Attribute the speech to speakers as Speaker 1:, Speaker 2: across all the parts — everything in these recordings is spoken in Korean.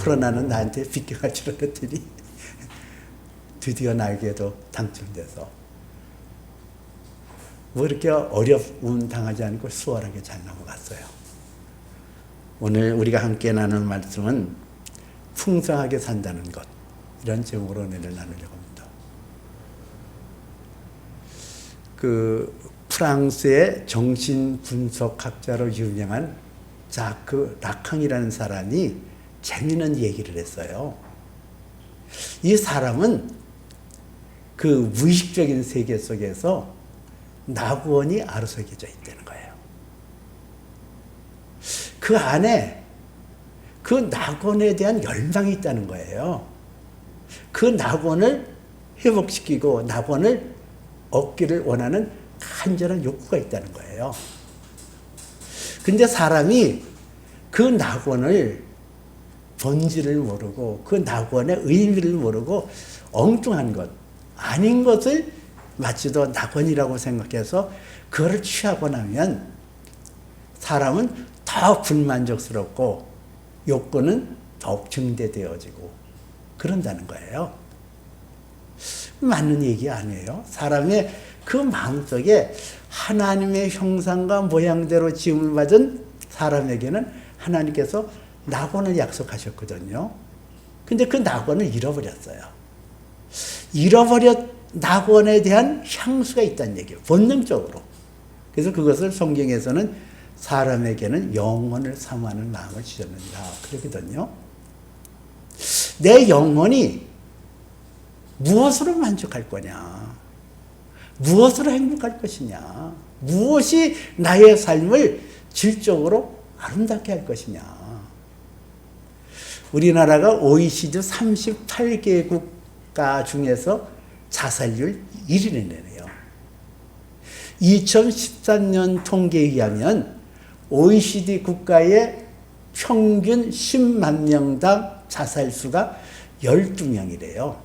Speaker 1: 코로나는 나한테 비껴갈 줄 알았더니 드디어 나에게도 당첨돼서 뭐 이렇게 어려움 당하지 않고 수월하게 잘 넘어갔어요. 오늘 우리가 함께 나눌 말씀은 풍성하게 산다는 것, 이런 제목으로 은혜를 나누려고 합니다. 프랑스의 정신분석학자로 유명한 자크 라캉이라는 사람이 재미있는 얘기를 했어요. 이 사람은 그 무의식적인 세계 속에서 낙원이 아로새겨져 있다는 거예요. 그 안에 그 낙원에 대한 열망이 있다는 거예요. 그 낙원을 회복시키고 낙원을 얻기를 원하는 간절한 욕구가 있다는 거예요. 근데 사람이 그 낙원을 본질을 모르고 그 낙원의 의미를 모르고 엉뚱한 것, 아닌 것을 마치도 낙원이라고 생각해서 그거를 취하고 나면 사람은 더 불만족스럽고 욕구는 더욱 증대되어지고 그런다는 거예요. 맞는 얘기 아니에요. 사람의 그 마음속에 하나님의 형상과 모양대로 지음을 받은 사람에게는 하나님께서 낙원을 약속하셨거든요. 근데 그 낙원을 잃어버렸어요. 잃어버렸 낙원에 대한 향수가 있다는 얘기예요. 본능적으로. 그래서 그것을 성경에서는 사람에게는 영혼을 사모하는 마음을 주셨느니라 그러거든요. 내 영혼이 무엇으로 만족할 거냐? 무엇으로 행복할 것이냐? 무엇이 나의 삶을 질적으로 아름답게 할 것이냐? 우리나라가 OECD 38개 국가 중에서 자살률 1위네요. 2013년 통계에 의하면 OECD 국가의 평균 10만 명당 자살수가 12명이래요.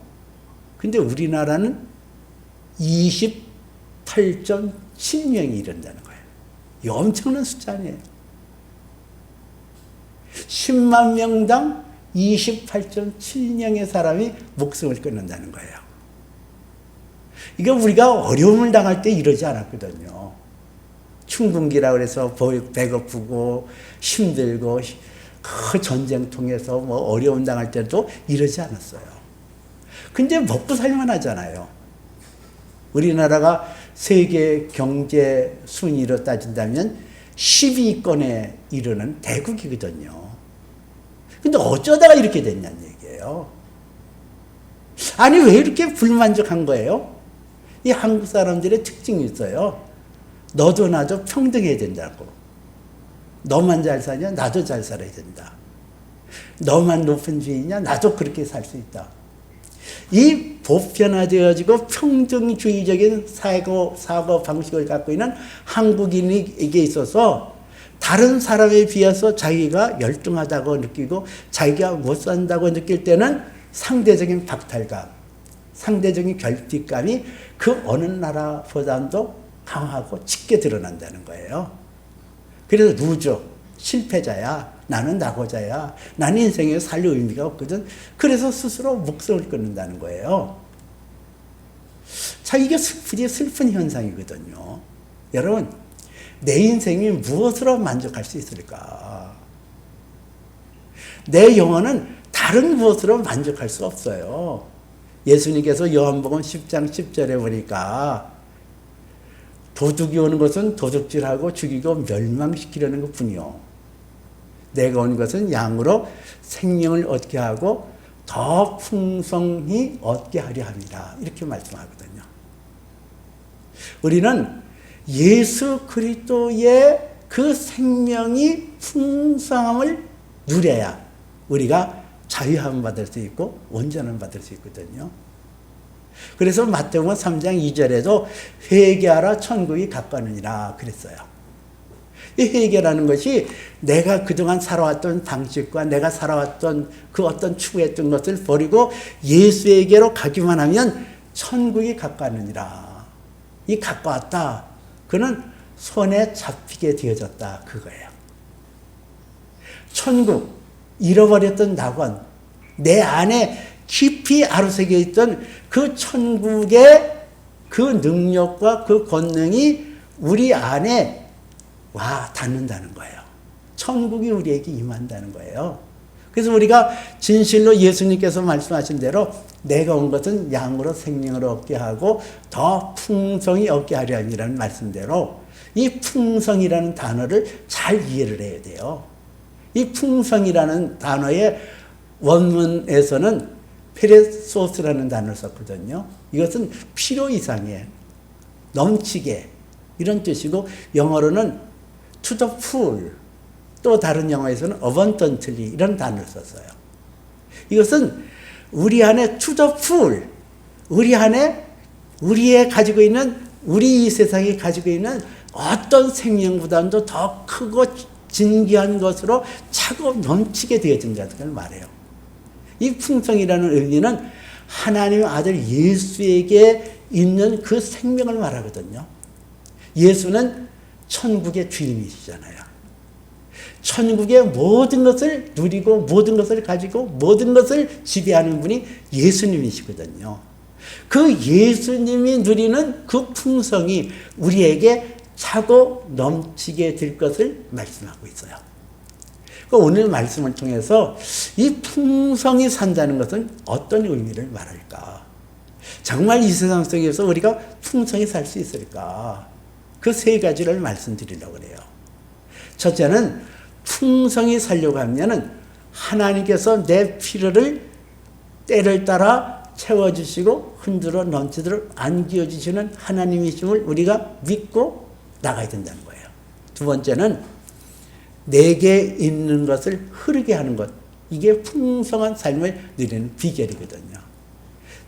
Speaker 1: 근데 우리나라는 28.7명이 이른다는 거예요. 이 엄청난 숫자 아니에요. 10만 명당 28.7명의 사람이 목숨을 끊는다는 거예요. 이게 우리가 어려움을 당할 때 이러지 않았거든요. 춘궁기라 그래서 배고프고 힘들고 그 전쟁 통해서 뭐 어려움 당할 때도 이러지 않았어요. 근데 먹고 살만 하잖아요. 우리나라가 세계 경제 순위로 따진다면 10위권에 이르는 대국이거든요. 근데 어쩌다가 이렇게 됐냐는 얘기예요. 아니 왜 이렇게 불만족한 거예요? 이 한국 사람들의 특징이 있어요. 너도 나도 평등해야 된다고. 너만 잘 사냐? 나도 잘 살아야 된다. 너만 높은 주의냐? 나도 그렇게 살 수 있다. 이 보편화되어지고 평등주의적인 사고 방식을 갖고 있는 한국인에게 있어서 다른 사람에 비해서 자기가 열등하다고 느끼고 자기가 못 산다고 느낄 때는 상대적인 박탈감, 상대적인 결핍감이 그 어느 나라보다도 강하고 짙게 드러난다는 거예요. 그래서 누적, 실패자야, 나는 낙오자야, 나는 인생에 살 의미가 없거든. 그래서 스스로 목숨을 끊는다는 거예요. 자, 이게 슬픈 현상이거든요. 여러분, 내 인생이 무엇으로 만족할 수 있을까? 내 영혼은 다른 무엇으로 만족할 수 없어요. 예수님께서 요한복음 10장 10절에 보니까 도둑이 오는 것은 도둑질하고 죽이고 멸망시키려는 것뿐이요. 내가 온 것은 양으로 생명을 얻게 하고 더 풍성히 얻게 하려 합니다. 이렇게 말씀하거든요. 우리는 예수 그리스도의 그 생명이 풍성함을 누려야 우리가 자유함을 받을 수 있고 온전함을 받을 수 있거든요. 그래서 마태복음 3장 2절에도 회개하라 천국이 가까우니라 그랬어요. 이 회개라는 것이 내가 그동안 살아왔던 방식과 내가 살아왔던 그 어떤 추구했던 것을 버리고 예수에게로 가기만 하면 천국이 가까우니라. 이 가까웠다. 그는 손에 잡히게 되어졌다. 그거예요. 천국, 잃어버렸던 낙원, 내 안에 깊이 아로새겨 있던 그 천국의 그 능력과 그 권능이 우리 안에 와 닿는다는 거예요. 천국이 우리에게 임한다는 거예요. 그래서 우리가 진실로 예수님께서 말씀하신 대로 내가 온 것은 양으로 생명을 얻게 하고 더 풍성히 얻게 하려 함이라는 말씀대로 이 풍성이라는 단어를 잘 이해를 해야 돼요. 이 풍성이라는 단어의 원문에서는 페레소스라는 단어를 썼거든요. 이것은 필요 이상의, 넘치게 이런 뜻이고 영어로는 to the full, 또 다른 영어에서는 abundantly 이런 단어를 썼어요. 이것은 우리 안에 to the full, 우리 안에 우리의 가지고 있는 우리 이 세상이 가지고 있는 어떤 생명보다도 더 크고 진귀한 것으로 차고 넘치게 되어진다는 걸 말해요. 이 풍성이라는 의미는 하나님의 아들 예수에게 있는 그 생명을 말하거든요. 예수는 천국의 주인이시잖아요. 천국의 모든 것을 누리고 모든 것을 가지고 모든 것을 지배하는 분이 예수님이시거든요. 그 예수님이 누리는 그 풍성이 우리에게 차고 넘치게 될 것을 말씀하고 있어요. 오늘 말씀을 통해서 이 풍성히 산다는 것은 어떤 의미를 말할까? 정말 이 세상 속에서 우리가 풍성히 살 수 있을까? 그 세 가지를 말씀드리려고 해요. 첫째는 풍성히 살려고 하면은 하나님께서 내 필요를 때를 따라 채워주시고 흔들어 넘치도록 안겨주시는 하나님이심을 우리가 믿고 나가야 된다는 거예요. 두 번째는 내게 있는 것을 흐르게 하는 것. 이게 풍성한 삶을 누리는 비결이거든요.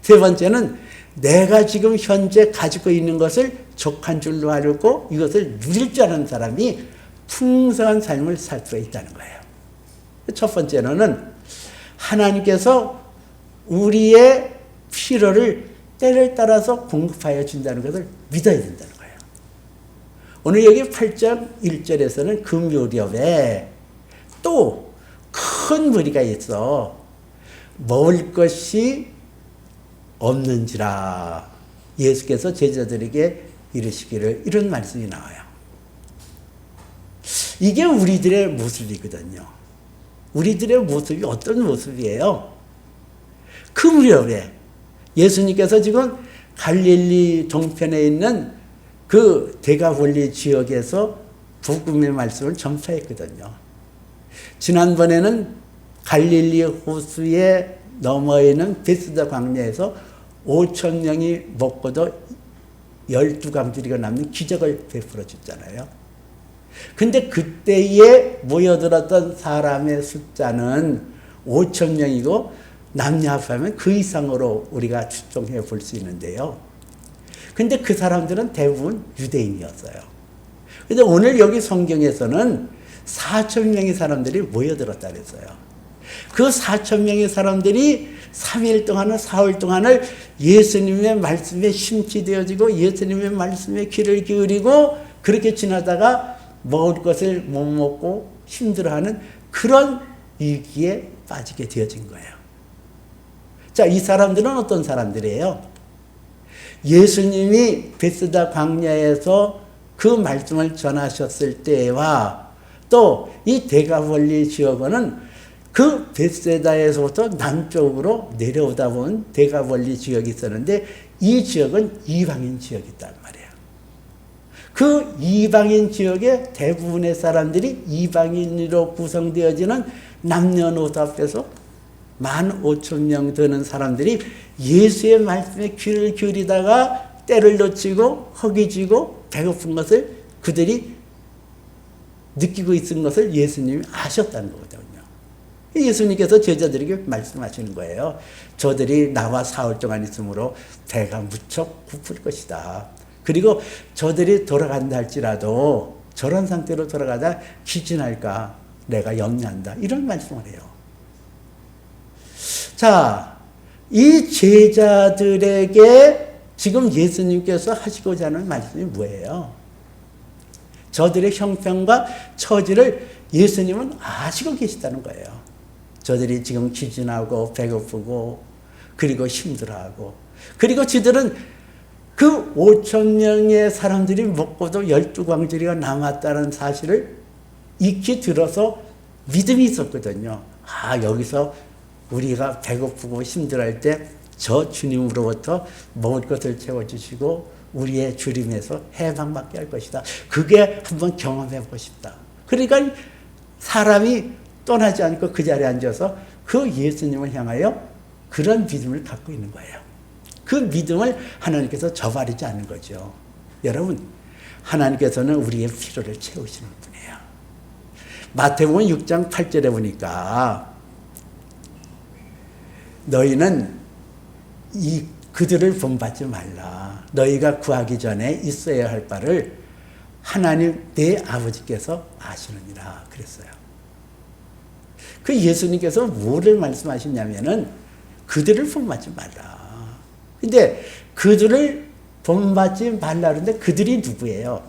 Speaker 1: 세 번째는 내가 지금 현재 가지고 있는 것을 족한 줄로 알고 이것을 누릴 줄 아는 사람이 풍성한 삶을 살 수가 있다는 거예요. 첫 번째로는 하나님께서 우리의 필요를 때를 따라서 공급하여 준다는 것을 믿어야 된다는 거예요. 오늘 여기 8장 1절에서는 금요일에 또 큰 무리가 있어 먹을 것이 없는지라 예수께서 제자들에게 이르시기를 이런 말씀이 나와요. 이게 우리들의 모습이거든요. 우리들의 모습이 어떤 모습이에요? 그 무렵에 예수님께서 지금 갈릴리 동편에 있는 그 데가볼리 지역에서 복음의 말씀을 전파했거든요. 지난번에는 갈릴리 호수에 넘어 있는 베스다 광야에서 5천 명이 먹고도 12강줄이가 남는 기적을 베풀어 줬잖아요. 근데 그때에 모여들었던 사람의 숫자는 5천 명이고 남녀 합하면 그 이상으로 우리가 추정해 볼 수 있는데요. 근데 그 사람들은 대부분 유대인이었어요. 근데 오늘 여기 성경에서는 4천 명의 사람들이 모여들었다 그랬어요. 그 4천 명의 사람들이 3일 동안을, 4일 동안을 예수님의 말씀에 심취되어지고 예수님의 말씀에 귀를 기울이고 그렇게 지나다가 먹을 것을 못 먹고 힘들어하는 그런 위기에 빠지게 되어진 거예요. 자, 이 사람들은 어떤 사람들이에요? 예수님이 베스다 광야에서 그 말씀을 전하셨을 때와 또 이 데가볼리 지역은 그 베세다에서부터 남쪽으로 내려오다 보면 데가볼리 지역이 있었는데 이 지역은 이방인 지역이었단 말이에요. 그 이방인 지역의 대부분의 사람들이 이방인으로 구성되어지는 남녀노소 앞에서 15,000명 되는 사람들이 예수의 말씀에 귀를 기울이다가 때를 놓치고 허기지고 배고픈 것을 그들이 느끼고 있는 것을 예수님이 아셨다는 거거든요. 예수님께서 제자들에게 말씀하시는 거예요. 저들이 나와 사흘 동안 있으므로 배가 무척 고플 것이다. 그리고 저들이 돌아간다 할지라도 저런 상태로 돌아가다 기진할까 내가 염려한다. 이런 말씀을 해요. 자, 이 제자들에게 지금 예수님께서 하시고자 하는 말씀이 뭐예요? 저들의 형편과 처지를 예수님은 아시고 계시다는 거예요. 저들이 지금 기진하고 배고프고 그리고 힘들어하고 그리고 저들은 그 5천 명의 사람들이 먹고도 12광주리가 남았다는 사실을 익히 들어서 믿음이 있었거든요. 아, 여기서 우리가 배고프고 힘들어할 때 저 주님으로부터 먹을 것을 채워주시고 우리의 주림에서 해방받게 할 것이다. 그게 한번 경험해보고 싶다. 그러니까 사람이 떠나지 않고 그 자리에 앉아서 그 예수님을 향하여 그런 믿음을 갖고 있는 거예요. 그 믿음을 하나님께서 저버리지 않는 거죠. 여러분, 하나님께서는 우리의 필요를 채우시는 분이에요. 마태복음 6장 8절에 보니까 너희는 그들을 본받지 말라. 너희가 구하기 전에 있어야 할 바를 하나님 내 아버지께서 아시느니라 그랬어요. 그 예수님께서 뭐를 말씀하시냐면은 그들을 본받지 말라. 근데 그들을 본받지 말라 그러는데 그들이 누구예요?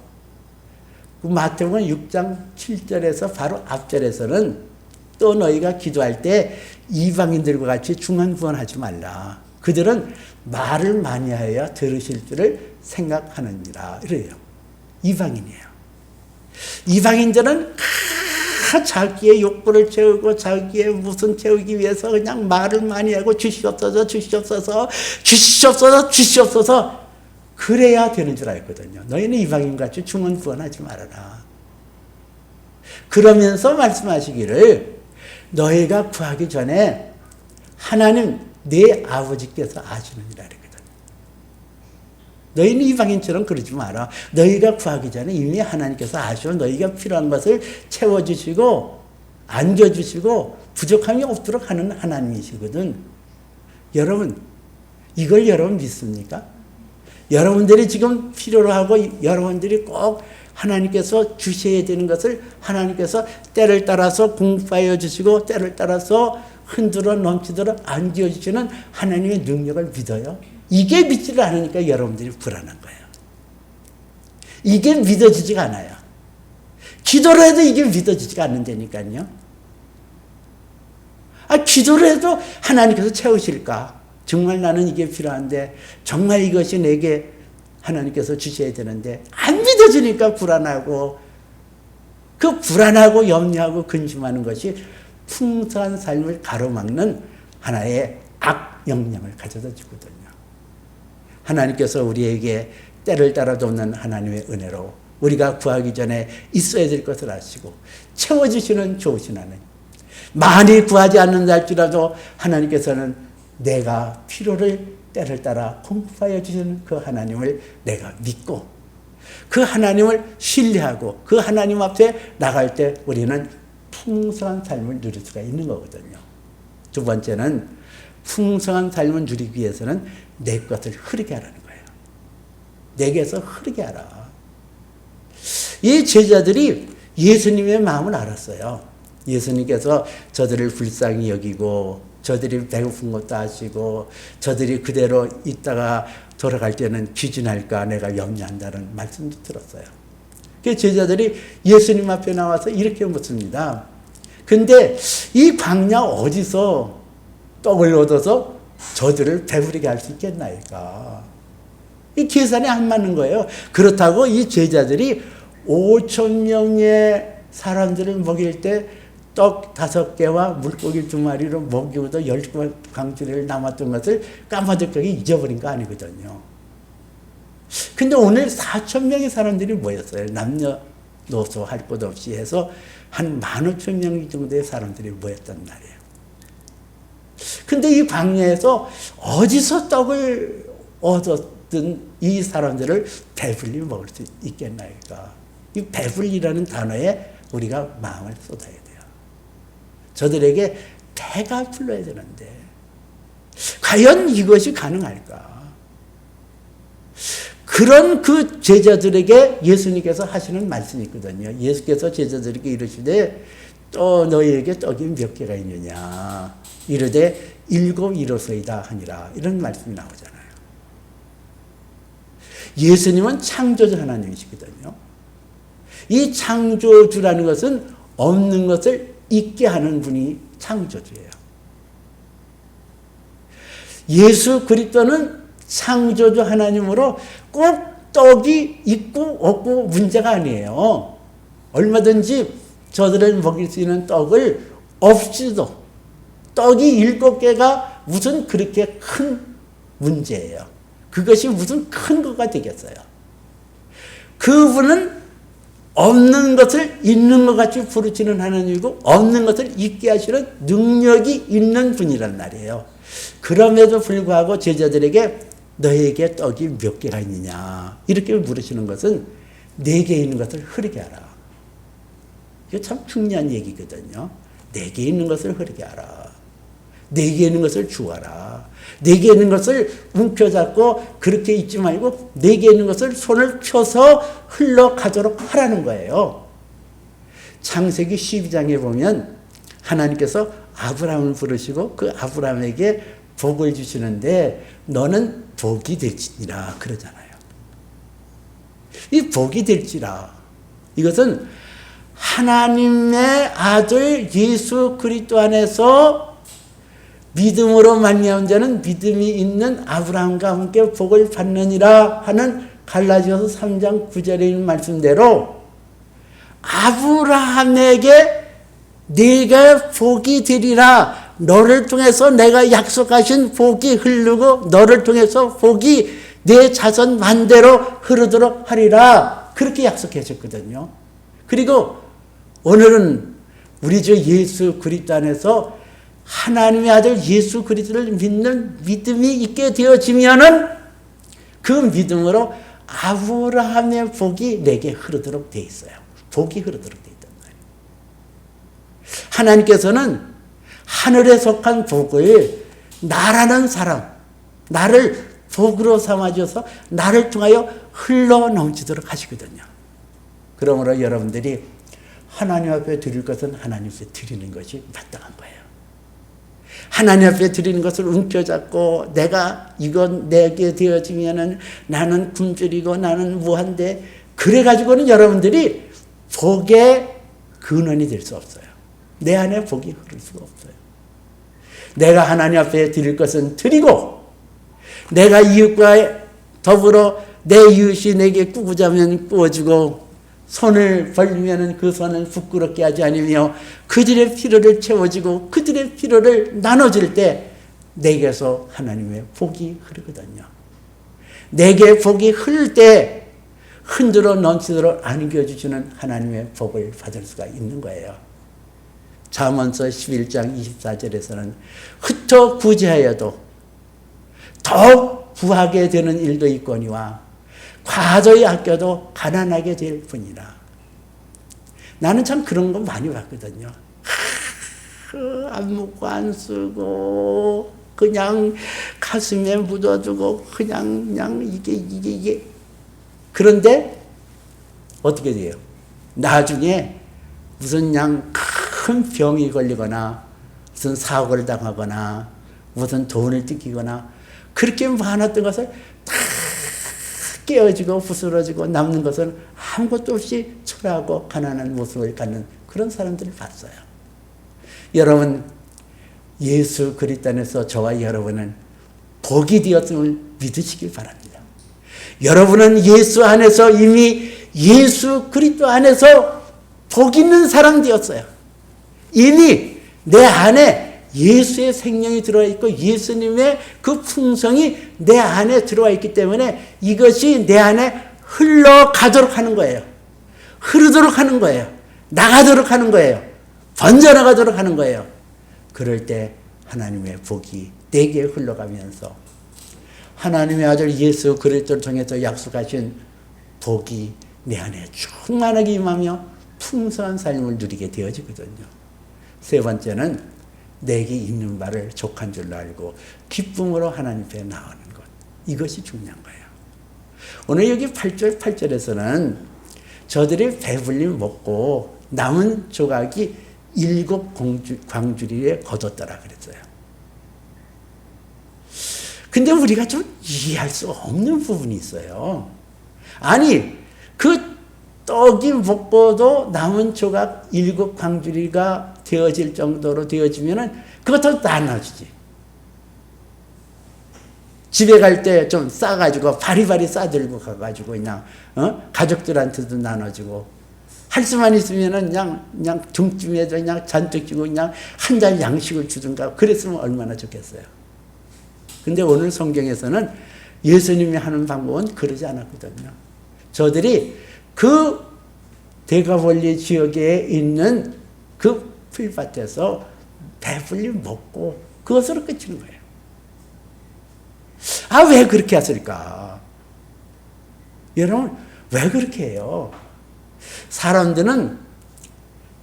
Speaker 1: 마태복음 6장 7절에서 바로 앞절에서는 또 너희가 기도할 때 이방인들과 같이 중언부언하지 말라. 그들은 말을 많이 하여야 들으실 줄을 생각하느니라. 이래요. 이방인이에요. 이방인들은 자기의 욕구를 채우고 자기의 무슨 채우기 위해서 그냥 말을 많이 하고 주시옵소서 주시옵소서 주시옵소서 주시옵소서 그래야 되는 줄 알거든요. 너희는 이방인같이 중언부언하지 말아라. 그러면서 말씀하시기를 너희가 구하기 전에 하나님 내 아버지께서 아시느니라 그랬거든요. 너희는 이방인처럼 그러지 마라. 너희가 구하기 전에 이미 하나님께서 아시고 너희가 필요한 것을 채워주시고 안겨주시고 부족함이 없도록 하는 하나님이시거든. 여러분, 이걸 여러분 믿습니까? 여러분들이 지금 필요로 하고 여러분들이 꼭 하나님께서 주셔야 되는 것을 하나님께서 때를 따라서 공급하여 주시고 때를 따라서 흔들어 넘치도록 안겨주시는 하나님의 능력을 믿어요? 이게 믿지를 않으니까 여러분들이 불안한 거예요. 이게 믿어지지가 않아요. 기도를 해도 이게 믿어지지가 않는다니까요. 기도를 해도 하나님께서 채우실까? 정말 나는 이게 필요한데 정말 이것이 내게 하나님께서 주셔야 되는데 안 믿어지니까 불안하고 그 불안하고 염려하고 근심하는 것이 풍성한 삶을 가로막는 하나의 악 영향을 가져다 주거든요. 하나님께서 우리에게 때를 따라 돕는 하나님의 은혜로 우리가 구하기 전에 있어야 될 것을 아시고 채워주시는 좋으신 하나님. 많이 구하지 않는다 할지라도 하나님께서는 내가 필요를 때를 따라 공급하여 주시는 그 하나님을 내가 믿고 그 하나님을 신뢰하고 그 하나님 앞에 나갈 때 우리는 풍성한 삶을 누릴 수가 있는 거거든요. 두 번째는 풍성한 삶을 누리기 위해서는 내 것을 흐르게 하라는 거예요. 내게서 흐르게 하라. 이 제자들이 예수님의 마음을 알았어요. 예수님께서 저들을 불쌍히 여기고 저들이 배고픈 것도 아시고 저들이 그대로 있다가 돌아갈 때는 귀진할까 내가 염려한다는 말씀도 들었어요. 그 제자들이 예수님 앞에 나와서 이렇게 묻습니다. 근데 이 광야 어디서 떡을 얻어서 저들을 배부르게 할 수 있겠나이까? 이 계산이 안 맞는 거예요. 그렇다고 이 제자들이 5천 명의 사람들을 먹일 때 떡 5개와 물고기 2마리로 먹이고도 12광주리를 남았던 것을 까마득하게 잊어버린 거 아니거든요. 근데 오늘 4천 명의 사람들이 모였어요. 남녀노소 할 것 없이 해서 한 15,000명 정도의 사람들이 모였단 말이에요. 근데 이 광야에서 어디서 떡을 얻었든 이 사람들을 배불리 먹을 수 있겠나이까? 이 배불리라는 단어에 우리가 마음을 쏟아야 돼요. 저들에게 배가 불러야 되는데 과연 이것이 가능할까? 그런 그 제자들에게 예수님께서 하시는 말씀이 있거든요. 예수께서 제자들에게 이르시되 또 너희에게 떡이 몇 개가 있느냐? 이르되 7 이로소이다 하니라. 이런 말씀이 나오잖아요. 예수님은 창조주 하나님이시거든요. 이 창조주라는 것은 없는 것을 있게 하는 분이 창조주예요. 예수 그리스도는 창조주 하나님으로 꼭 떡이 있고 없고 문제가 아니에요. 얼마든지 저들을 먹일 수 있는 떡을 없이도 떡이 7개가 무슨 그렇게 큰 문제예요. 그것이 무슨 큰 거가 되겠어요. 그분은 없는 것을 있는 것 같이 부르시는 하나님이고 없는 것을 있게 하시는 능력이 있는 분이란 말이에요. 그럼에도 불구하고 제자들에게 너에게 떡이 몇 개가 있느냐 이렇게 물으시는 것은 4개 있는 것을 흐르게 하라. 이거 참 중요한 얘기거든요. 4개 있는 것을 흐르게 하라. 4개 있는 것을 주어라. 4개 있는 것을 움켜잡고 그렇게 있지 말고 4개 있는 것을 손을 펴서 흘러가도록 하라는 거예요. 창세기 12장에 보면 하나님께서 아브라함을 부르시고 그 아브라함에게 복을 주시는데 너는 복이 될지니라 그러잖아요. 이 복이 될지라 이것은 하나님의 아들 예수 그리스도 안에서 믿음으로 말미암은 자는 믿음이 있는 아브라함과 함께 복을 받느니라 하는 갈라디아서 3장 9절에 있는 말씀대로 아브라함에게 네가 복이 되리라. 너를 통해서 내가 약속하신 복이 흐르고 너를 통해서 복이 내 자손 만대로 흐르도록 하리라. 그렇게 약속해 줬거든요. 그리고 오늘은 우리 주 예수 그리스도 안에서 하나님의 아들 예수 그리스도를 믿는 믿음이 있게 되어지면은 그 믿음으로 아브라함의 복이 내게 흐르도록 돼 있어요. 복이 흐르도록 돼 있단 말이에요. 하나님께서는 하늘에 속한 복을 나라는 사람, 나를 복으로 삼아줘서 나를 통하여 흘러 넘치도록 하시거든요. 그러므로 여러분들이 하나님 앞에 드릴 것은 하나님 앞에 드리는 것이 마땅한 거예요. 하나님 앞에 드리는 것을 움켜잡고 내가 이건 내게 되어지면은 나는 굶주리고 나는 무한데 그래가지고는 여러분들이 복의 근원이 될 수 없어요. 내 안에 복이 흐를 수가 없어요. 내가 하나님 앞에 드릴 것은 드리고 내가 이웃과 더불어 내 이웃이 내게 꾸고자면 꾸어주고 손을 벌리면 그 손을 부끄럽게 하지 않으며 그들의 필요를 채워주고 그들의 필요를 나눠줄 때 내게서 하나님의 복이 흐르거든요. 내게 복이 흐를 때 흔들어 넘치도록 안겨주시는 하나님의 복을 받을 수가 있는 거예요. 잠언서 11장 24절에서는 흩어 구제하여도 더욱 부하게 되는 일도 있거니와 과도히 아껴도 가난하게 될 뿐이라. 나는 참 그런 거 많이 봤거든요. 안 먹고 안 쓰고 그냥 가슴에 묻어두고 그냥 이게 그런데 어떻게 돼요? 나중에 무슨 큰 병이 걸리거나 무슨 사고를 당하거나 무슨 돈을 뜯기거나 그렇게 많았던 것을 다 깨어지고 부스러지고 남는 것은 아무것도 없이 초라하고 가난한 모습을 갖는 그런 사람들을 봤어요. 여러분 예수 그리스도 안에서 저와 여러분은 복이 되었음을 믿으시길 바랍니다. 여러분은 예수 안에서 이미 예수 그리스도 안에서 복 있는 사람 되었어요. 이미 내 안에 예수의 생명이 들어와 있고 예수님의 그 풍성이 내 안에 들어와 있기 때문에 이것이 내 안에 흘러가도록 하는 거예요. 흐르도록 하는 거예요. 나가도록 하는 거예요. 번져나가도록 하는 거예요. 그럴 때 하나님의 복이 내게 흘러가면서 하나님의 아들 예수 그리스도를 통해서 약속하신 복이 내 안에 충만하게 임하며 풍성한 삶을 누리게 되어지거든요. 세 번째는 내게 있는 바를 족한 줄로 알고 기쁨으로 하나님 앞에 나오는 것. 이것이 중요한 거예요. 오늘 여기 8절 8절에서는 저들이 배불리 먹고 남은 조각이 7 광주리에 거뒀더라 그랬어요. 근데 우리가 좀 이해할 수 없는 부분이 있어요. 아니 그 떡이 먹고도 남은 조각 7 광주리가 되어질 정도로 되어지면은 그것도 나눠주지. 집에 갈 때 좀 싸가지고 바리바리 싸들고 가가지고 그냥 가족들한테도 나눠주고 할 수만 있으면은 그냥 중쯤에도 그냥 잔뜩 주고 그냥 한 잔 양식을 주든가 그랬으면 얼마나 좋겠어요. 근데 오늘 성경에서는 예수님이 하는 방법은 그러지 않았거든요. 저들이 그 대가볼리 지역에 있는 그 풀밭에서 배불리 먹고 그것으로 끝이는 거예요. 아, 왜 그렇게 했을까? 여러분, 왜 그렇게 해요? 사람들은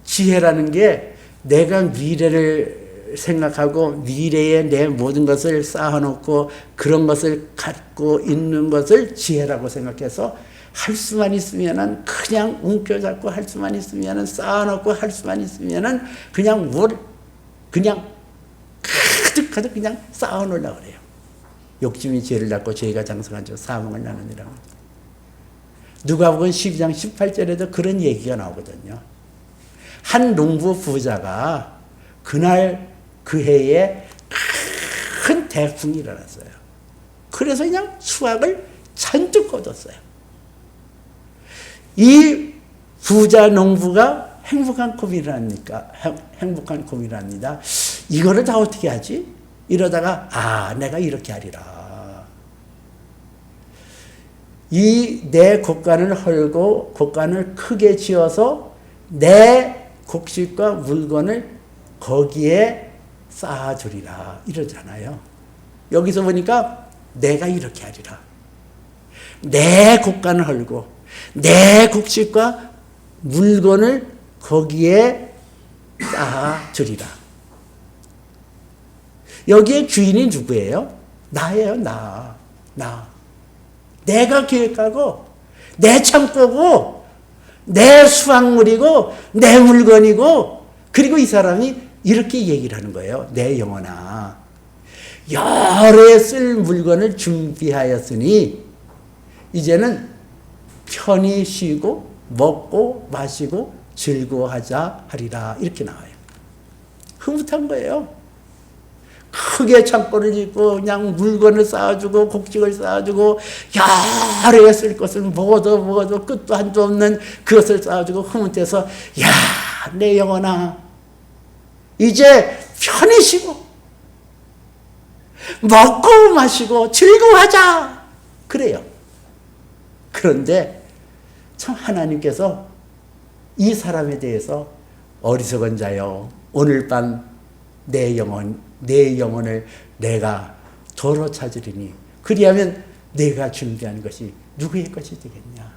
Speaker 1: 지혜라는 게 내가 미래를 생각하고 미래에 내 모든 것을 쌓아놓고 그런 것을 갖고 있는 것을 지혜라고 생각해서 할 수만 있으면은 그냥 움켜잡고 할 수만 있으면은 쌓아놓고 할 수만 있으면은 그냥 그냥 가득 그냥 쌓아놓으려고 그래요. 욕심이 죄를 낳고 죄가 장성한 줄 사망을 나누니라. 누가복음 12장 18절에도 그런 얘기가 나오거든요. 한 농부 부자가 그날 그 해에 큰 태풍이 일어났어요. 그래서 그냥 수확을 잔뜩 거뒀어요. 이 부자 농부가 행복한 고민을 합니다. 이거를 다 어떻게 하지? 이러다가 내가 이렇게 하리라. 이 내 곡간을 헐고 곡간을 크게 지어서 내 곡식과 물건을 거기에 쌓아주리라 이러잖아요. 여기서 보니까 내가 이렇게 하리라. 내 곡간을 헐고 내 곡식과 물건을 거기에 쌓아주리라. 여기에 주인이 누구예요? 나예요. 나. 내가 계획하고 내 창고고 내 수확물이고 내 물건이고 그리고 이 사람이 이렇게 얘기를 하는 거예요. 내 영혼아, 여러 해 쓸 물건을 준비하였으니 이제는 편히 쉬고 먹고 마시고 즐거워하자 하리라. 이렇게 나와요. 흐뭇한 거예요. 크게 창고를 짓고 그냥 물건을 쌓아주고 곡식을 쌓아주고 여러 해 쓸 것을 먹어도 끝도 한도 없는 그것을 쌓아주고 흐뭇해서 내 영혼아 이제 편히 쉬고 먹고 마시고 즐거워하자 그래요. 그런데 참 하나님께서 이 사람에 대해서 어리석은 자여 오늘 밤 내 영혼을 내가 도로 찾으리니 그리하면 내가 준비한 것이 누구의 것이 되겠냐.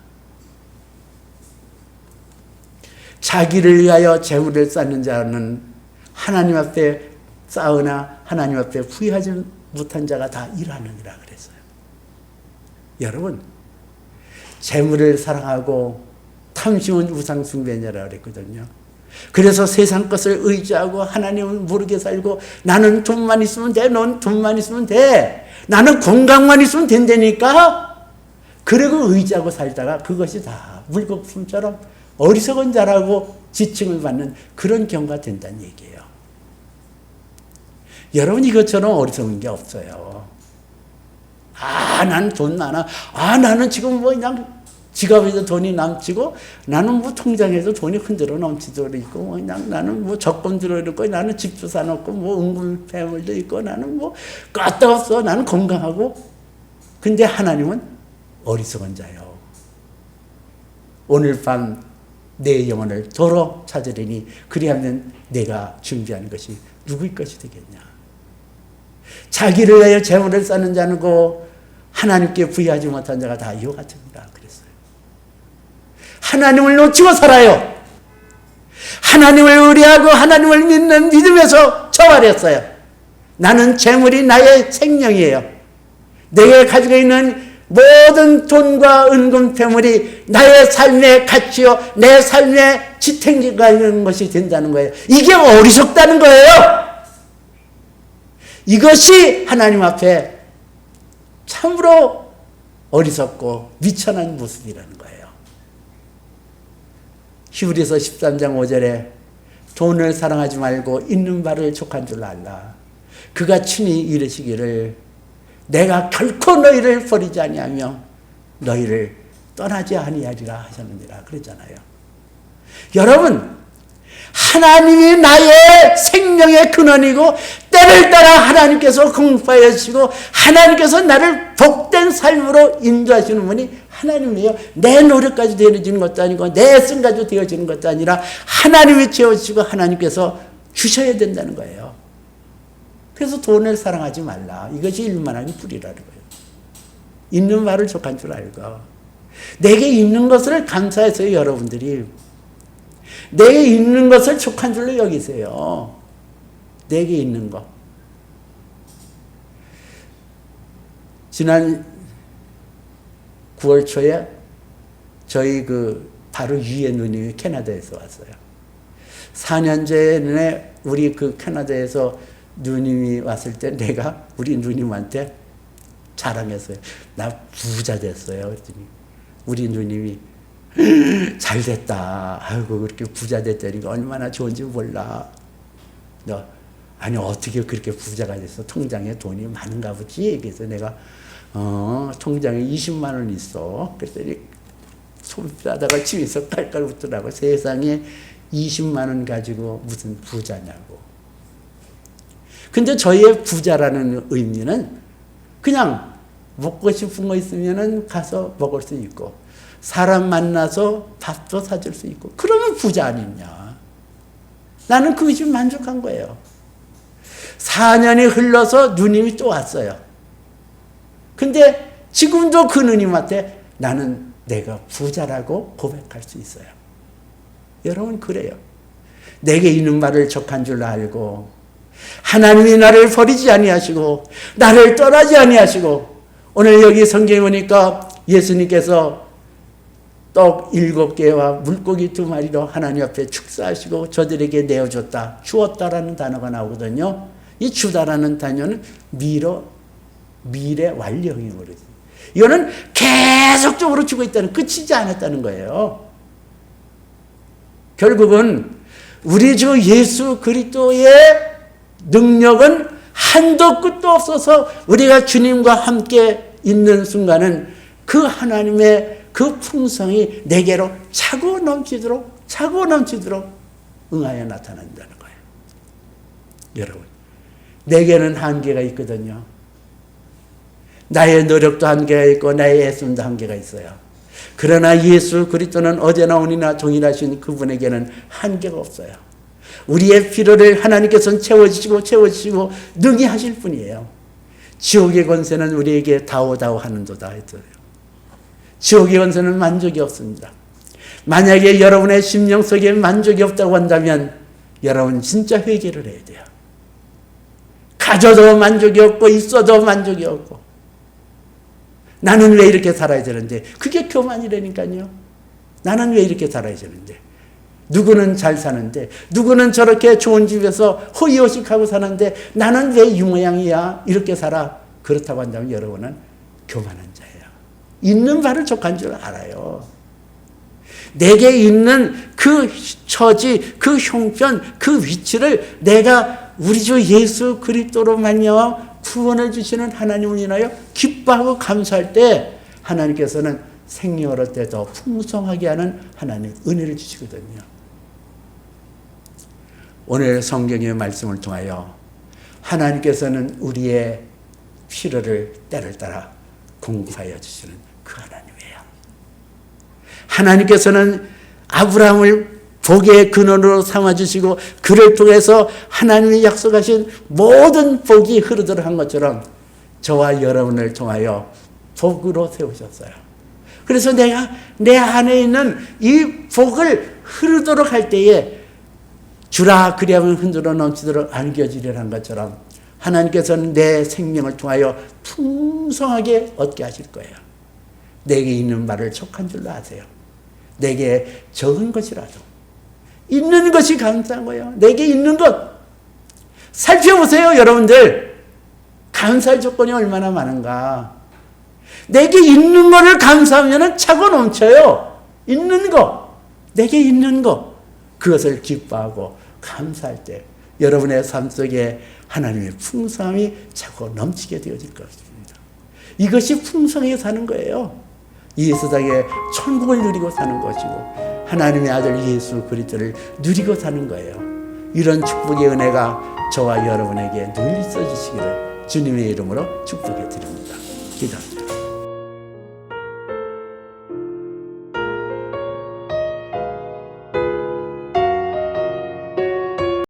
Speaker 1: 자기를 위하여 재물을 쌓는 자는 하나님 앞에 쌓으나 하나님 앞에 후회하지 못한 자가 다 이러하느니라 그랬어요. 여러분, 재물을 사랑하고 탐심은 우상 숭배자라고 그랬거든요. 그래서 세상 것을 의지하고 하나님을 모르게 살고 나는 돈만 있으면 돼. 넌 돈만 있으면 돼. 나는 건강만 있으면 된다니까. 그리고 의지하고 살다가 그것이 다 물거품처럼 어리석은 자라고 지칭을 받는 그런 경우가 된다는 얘기예요. 여러분 이것처럼 어리석은 게 없어요. 나는 돈 많아. 나는 지금 그냥 지갑에도 돈이 넘치고 나는 통장에도 돈이 흔들어 넘치도록 있고 그냥 나는 적금 들어있고 나는 집도 사놓고 은굴폐물도 있고 나는 끝도 없어. 나는 건강하고. 근데 하나님은 어리석은 자요. 오늘 밤 내 영혼을 도로 찾으리니 그리하면 내가 준비하는 것이 누구의 것이 되겠냐. 자기를 위하여 재물을 쌓는 자는 하나님께 부여하지 못한 자가 다 이와 같으니라 그랬어요. 하나님을 놓치고 살아요. 하나님을 의뢰하고 하나님을 믿는 믿음에서 저버렸어요. 나는 재물이 나의 생명이에요. 내가 가지고 있는 모든 돈과 은금 폐물이 나의 삶의 가치요, 내 삶의 지탱기가 있는 것이 된다는 거예요. 이게 어리석다는 거예요. 이것이 하나님 앞에 참으로 어리석고 미천한 모습이라는 거예요. 히브리서 13장 5절에 돈을 사랑하지 말고 있는 바를 족한 줄 알라. 그가 친히 이르시기를 내가 결코 너희를 버리지 아니하며 너희를 떠나지 아니하리라 하셨느니라 그랬잖아요. 여러분, 하나님이 나의 생명의 근원이고 때를 따라 하나님께서 공부하여 주시고 하나님께서 나를 복된 삶으로 인도하시는 분이 하나님이에요. 내 노력까지 되어지는 것도 아니고 내 애씀 가지고 되어지는 것도 아니라 하나님이 채워주시고 하나님께서 주셔야 된다는 거예요. 그래서 돈을 사랑하지 말라. 이것이 일만하기 뿌리라는 거예요. 있는 말을 족한 줄 알고 내게 있는 것을 감사해서요. 여러분들이 내게 있는 것을 족한 줄로 여기세요. 내게 있는 것. 지난 9월 초에 저희 바로 위에 누님이 캐나다에서 왔어요. 4년 전에 우리 캐나다에서 누님이 왔을 때 내가 우리 누님한테 자랑했어요. 나 부자 됐어요. 그랬더니 우리 누님이 잘 됐다. 아이고 그렇게 부자 됐다니까 얼마나 좋은지 몰라. 너 아니 어떻게 그렇게 부자가 됐어? 통장에 돈이 많은가 보지. 그래서 내가 통장에 20만 원 있어. 그랬더니 손바닥을 치면서 깔깔 웃더라고. 세상에 20만 원 가지고 무슨 부자냐고. 근데 저희의 부자라는 의미는 그냥 먹고 싶은 거 있으면은 가서 먹을 수 있고 사람 만나서 밥도 사줄 수 있고 그러면 부자 아니냐. 나는 그것이 만족한 거예요. 4년이 흘러서 누님이 또 왔어요. 근데 지금도 그 누님한테 나는 내가 부자라고 고백할 수 있어요. 여러분 그래요. 내게 있는 말을 족한 줄 알고 하나님이 나를 버리지 아니하시고 나를 떠나지 아니하시고 오늘 여기 성경에 보니까 예수님께서 떡 7개와 물고기 2마리로 하나님 앞에 축사하시고 저들에게 내어줬다. 주었다라는 단어가 나오거든요. 이 주다라는 단어는 미래 완료형이 그러지. 이거는 계속적으로 주고 있다는, 끝이지 않았다는 거예요. 결국은 우리 주 예수 그리스도의 능력은 한도 끝도 없어서 우리가 주님과 함께 있는 순간은 그 하나님의 그 풍성이 내게로 차고 넘치도록 응하여 나타난다는 거예요. 여러분, 내게는 한계가 있거든요. 나의 노력도 한계가 있고 나의 애씀도 한계가 있어요. 그러나 예수 그리스도는 어제나 오늘이나 동일하신 그분에게는 한계가 없어요. 우리의 필요를 하나님께서는 채워주시고 능히 하실 분이에요. 지옥의 권세는 우리에게 다오다오 하는도다 했어요. 지옥의 권세는 만족이 없습니다. 만약에 여러분의 심령 속에 만족이 없다고 한다면 여러분 진짜 회개를 해야 돼요. 가져도 만족이 없고 있어도 만족이 없고 나는 왜 이렇게 살아야 되는데, 그게 교만이라니까요. 나는 왜 이렇게 살아야 되는데, 누구는 잘 사는데 누구는 저렇게 좋은 집에서 호의호식하고 사는데 나는 왜 이 모양이야 이렇게 살아. 그렇다고 한다면 여러분은 교만한 자예요. 있는 바를 족한 줄 알아요. 내게 있는 그 처지, 그 형편, 그 위치를 내가 우리 주 예수 그리스도로 말미암아 구원을 주시는 하나님을 인하여 기뻐하고 감사할 때 하나님께서는 생명을 얻을 때 더 풍성하게 하는 하나님 은혜를 주시거든요. 오늘 성경의 말씀을 통하여 하나님께서는 우리의 필요를 때를 따라 공급하여 주시는 그 하나님이에요. 하나님께서는 아브라함을 복의 근원으로 삼아주시고 그를 통해서 하나님이 약속하신 모든 복이 흐르도록 한 것처럼 저와 여러분을 통하여 복으로 세우셨어요. 그래서 내가 내 안에 있는 이 복을 흐르도록 할 때에 주라 그리하면 흔들어 넘치도록 안겨주리라 한 것처럼 하나님께서는 내 생명을 통하여 풍성하게 얻게 하실 거예요. 내게 있는 바를 족한 줄로 아세요. 내게 적은 것이라도 있는 것이 감사한 거예요. 내게 있는 것 살펴보세요. 여러분들 감사할 조건이 얼마나 많은가. 내게 있는 거를 감사하면 차고 넘쳐요. 있는 거, 내게 있는 거, 그것을 기뻐하고 감사할 때 여러분의 삶 속에 하나님의 풍성함이 자꾸 넘치게 되어질 것입니다. 이것이 풍성하게 사는 거예요. 예수당의 천국을 누리고 사는 것이고 하나님의 아들 예수 그리스도를 누리고 사는 거예요. 이런 축복의 은혜가 저와 여러분에게 늘 있어 주시기를 주님의 이름으로 축복해 드립니다. 기도합니다.